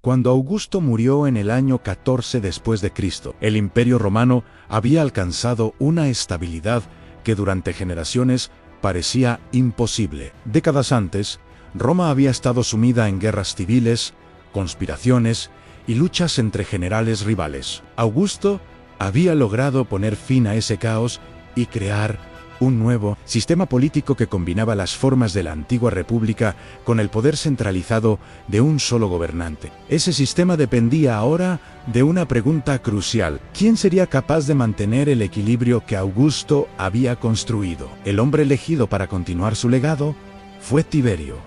Cuando Augusto murió en el año 14 después de Cristo, el Imperio Romano había alcanzado una estabilidad que durante generaciones parecía imposible. Décadas antes, Roma había estado sumida en guerras civiles, conspiraciones y luchas entre generales rivales. Augusto había logrado poner fin a ese caos y crear un nuevo sistema político que combinaba las formas de la antigua república con el poder centralizado de un solo gobernante. Ese sistema dependía ahora de una pregunta crucial: ¿quién sería capaz de mantener el equilibrio que Augusto había construido? El hombre elegido para continuar su legado fue Tiberio.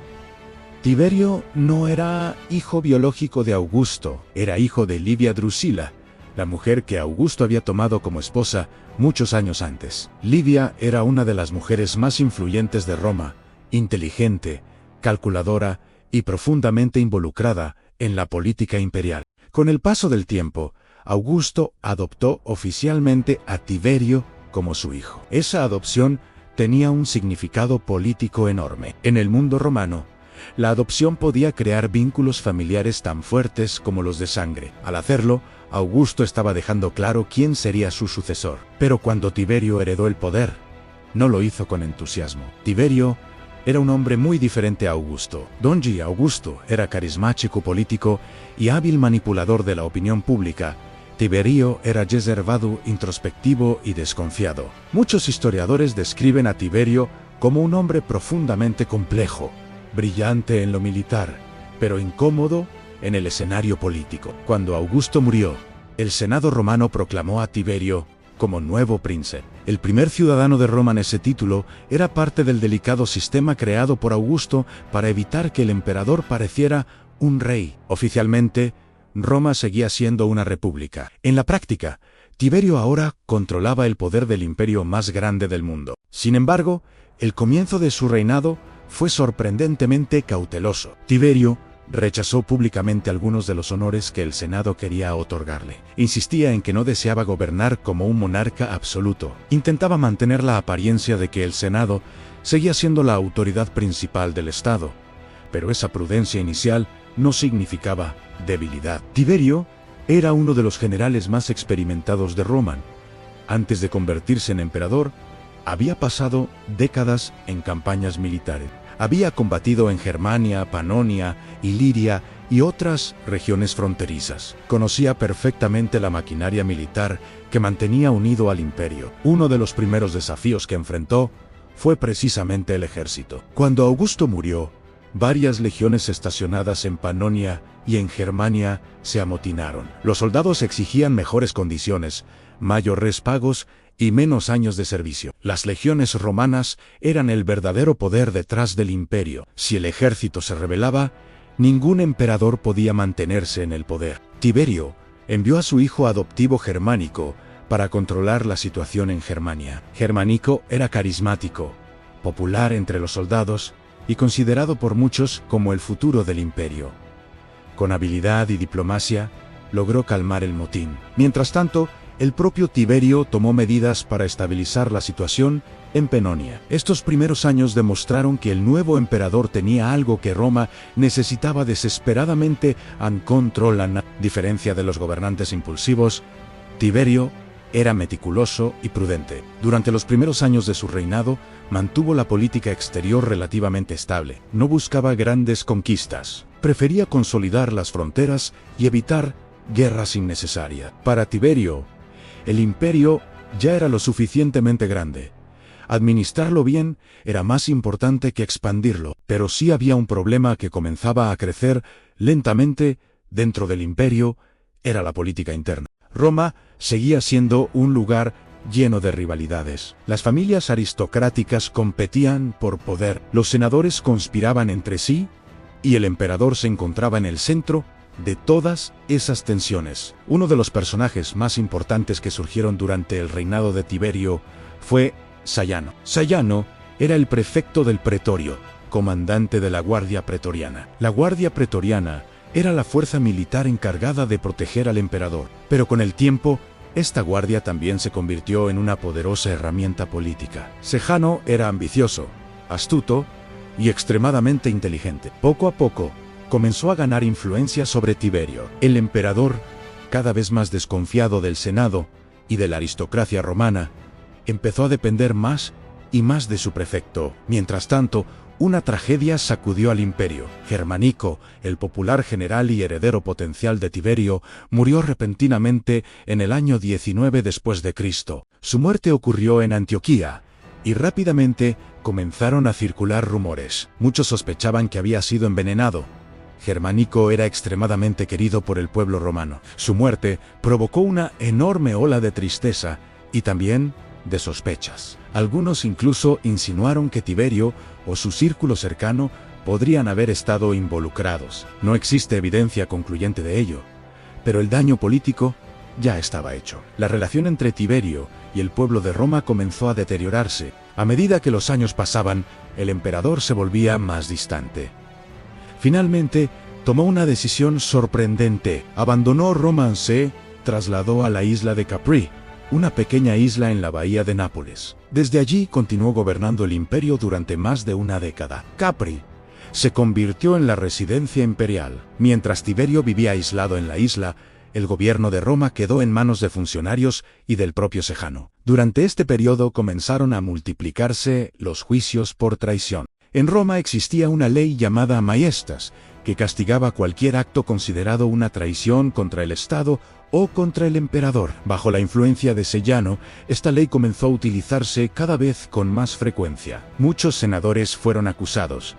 Tiberio no era hijo biológico de Augusto, era hijo de Livia Drusila, la mujer que Augusto había tomado como esposa muchos años antes. Livia era una de las mujeres más influyentes de Roma, inteligente, calculadora y profundamente involucrada en la política imperial. Con el paso del tiempo, Augusto adoptó oficialmente a Tiberio como su hijo. Esa adopción tenía un significado político enorme. En el mundo romano, la adopción podía crear vínculos familiares tan fuertes como los de sangre. Al hacerlo, Augusto estaba dejando claro quién sería su sucesor. Pero cuando Tiberio heredó el poder, no lo hizo con entusiasmo. Tiberio era un hombre muy diferente a Augusto. Don Augusto era carismático político y hábil manipulador de la opinión pública. Tiberio era reservado, introspectivo y desconfiado. Muchos historiadores describen a Tiberio como un hombre profundamente complejo, brillante en lo militar, pero incómodo en el escenario político. Cuando Augusto murió, el Senado romano proclamó a Tiberio como nuevo príncipe. El primer ciudadano de Roma en ese título era parte del delicado sistema creado por Augusto para evitar que el emperador pareciera un rey. Oficialmente, Roma seguía siendo una república. En la práctica, Tiberio ahora controlaba el poder del imperio más grande del mundo. Sin embargo, el comienzo de su reinado fue sorprendentemente cauteloso. Tiberio rechazó públicamente algunos de los honores que el Senado quería otorgarle. Insistía en que no deseaba gobernar como un monarca absoluto. Intentaba mantener la apariencia de que el Senado seguía siendo la autoridad principal del Estado, pero esa prudencia inicial no significaba debilidad. Tiberio era uno de los generales más experimentados de Roma. Antes de convertirse en emperador, había pasado décadas en campañas militares. Había combatido en Germania, Panonia, Iliria y otras regiones fronterizas. Conocía perfectamente la maquinaria militar que mantenía unido al imperio. Uno de los primeros desafíos que enfrentó fue precisamente el ejército. Cuando Augusto murió, varias legiones estacionadas en Panonia y en Germania se amotinaron. Los soldados exigían mejores condiciones, mayores pagos y menos años de servicio. Las legiones romanas eran el verdadero poder detrás del imperio. Si el ejército se rebelaba, ningún emperador podía mantenerse en el poder. Tiberio envió a su hijo adoptivo Germánico para controlar la situación en Germania. Germánico era carismático, popular entre los soldados y considerado por muchos como el futuro del imperio. Con habilidad y diplomacia, logró calmar el motín. Mientras tanto, el propio Tiberio tomó medidas para estabilizar la situación en Panonia. Estos primeros años demostraron que el nuevo emperador tenía algo que Roma necesitaba desesperadamente: control. A diferencia de los gobernantes impulsivos, Tiberio era meticuloso y prudente. Durante los primeros años de su reinado, mantuvo la política exterior relativamente estable. No buscaba grandes conquistas. Prefería consolidar las fronteras y evitar guerras innecesarias. Para Tiberio, el imperio ya era lo suficientemente grande. Administrarlo bien era más importante que expandirlo, pero sí había un problema que comenzaba a crecer lentamente dentro del imperio: era la política interna. Roma seguía siendo un lugar lleno de rivalidades. Las familias aristocráticas competían por poder, los senadores conspiraban entre sí, y el emperador se encontraba en el centro de todas esas tensiones. Uno de los personajes más importantes que surgieron durante el reinado de Tiberio fue Sayano. Sayano era el prefecto del pretorio, comandante de la Guardia Pretoriana. La Guardia Pretoriana era la fuerza militar encargada de proteger al emperador, pero con el tiempo, esta guardia también se convirtió en una poderosa herramienta política. Sayano era ambicioso, astuto y extremadamente inteligente. Poco a poco, comenzó a ganar influencia sobre Tiberio. El emperador, cada vez más desconfiado del Senado y de la aristocracia romana, empezó a depender más y más de su prefecto. Mientras tanto, una tragedia sacudió al imperio. Germanico, el popular general y heredero potencial de Tiberio, murió repentinamente en el año 19 después de Cristo. Su muerte ocurrió en Antioquía, y rápidamente comenzaron a circular rumores. Muchos sospechaban que había sido envenenado. Germanico era extremadamente querido por el pueblo romano. Su muerte provocó una enorme ola de tristeza y también de sospechas. Algunos incluso insinuaron que Tiberio o su círculo cercano podrían haber estado involucrados. No existe evidencia concluyente de ello, pero el daño político ya estaba hecho. La relación entre Tiberio y el pueblo de Roma comenzó a deteriorarse. A medida que los años pasaban, el emperador se volvía más distante. Finalmente, tomó una decisión sorprendente. Abandonó Roma, se trasladó a la isla de Capri, una pequeña isla en la bahía de Nápoles. Desde allí continuó gobernando el imperio durante más de una década. Capri se convirtió en la residencia imperial. Mientras Tiberio vivía aislado en la isla, el gobierno de Roma quedó en manos de funcionarios y del propio Sejano. Durante este periodo comenzaron a multiplicarse los juicios por traición. En Roma existía una ley llamada Maiestas, que castigaba cualquier acto considerado una traición contra el Estado o contra el emperador. Bajo la influencia de Sejano, esta ley comenzó a utilizarse cada vez con más frecuencia. Muchos senadores fueron acusados,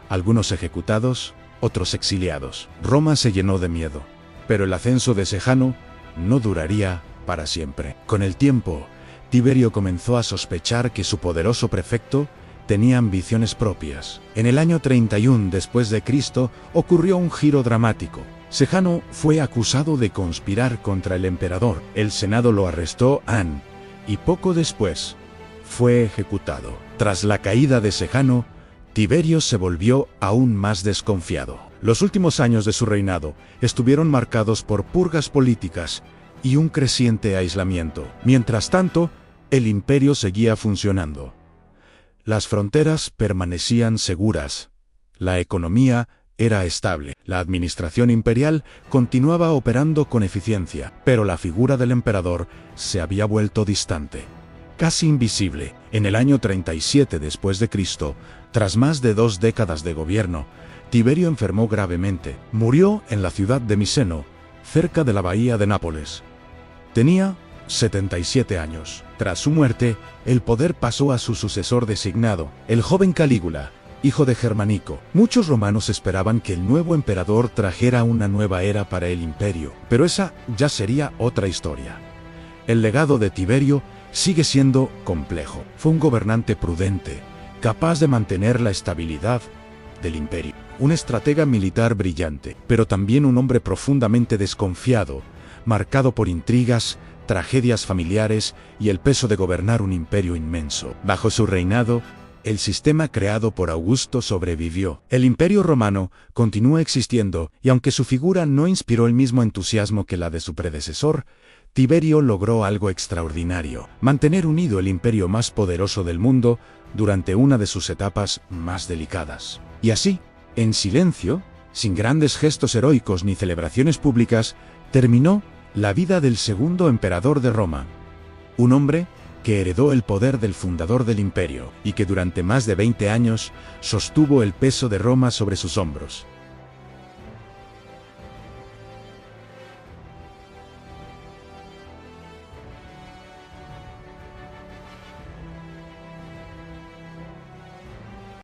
algunos ejecutados, otros exiliados. Roma se llenó de miedo, pero el ascenso de Sejano no duraría para siempre. Con el tiempo, Tiberio comenzó a sospechar que su poderoso prefecto tenía ambiciones propias. En el año 31 después de Cristo ocurrió un giro dramático. Sejano fue acusado de conspirar contra el emperador. El Senado lo arrestó y poco después fue ejecutado. Tras la caída de Sejano, Tiberio se volvió aún más desconfiado. Los últimos años de su reinado estuvieron marcados por purgas políticas y un creciente aislamiento. Mientras tanto, el imperio seguía funcionando. Las fronteras permanecían seguras, la economía era estable, la administración imperial continuaba operando con eficiencia, pero la figura del emperador se había vuelto distante, casi invisible. En el año 37 después de Cristo, tras más de 2 décadas de gobierno, Tiberio enfermó gravemente. Murió en la ciudad de Miseno, cerca de la bahía de Nápoles. Tenía 77 años. Tras su muerte, el poder pasó a su sucesor designado, el joven Calígula, hijo de Germanico. Muchos romanos esperaban que el nuevo emperador trajera una nueva era para el imperio, pero esa ya sería otra historia. El legado de Tiberio sigue siendo complejo. Fue un gobernante prudente, capaz de mantener la estabilidad del imperio. Un estratega militar brillante, pero también un hombre profundamente desconfiado, marcado por intrigas, tragedias familiares y el peso de gobernar un imperio inmenso. Bajo su reinado, el sistema creado por Augusto sobrevivió. El imperio romano continúa existiendo y aunque su figura no inspiró el mismo entusiasmo que la de su predecesor, Tiberio logró algo extraordinario: mantener unido el imperio más poderoso del mundo durante una de sus etapas más delicadas. Y así, en silencio, sin grandes gestos heroicos ni celebraciones públicas, terminó la vida del segundo emperador de Roma, un hombre que heredó el poder del fundador del imperio y que durante más de 20 años sostuvo el peso de Roma sobre sus hombros.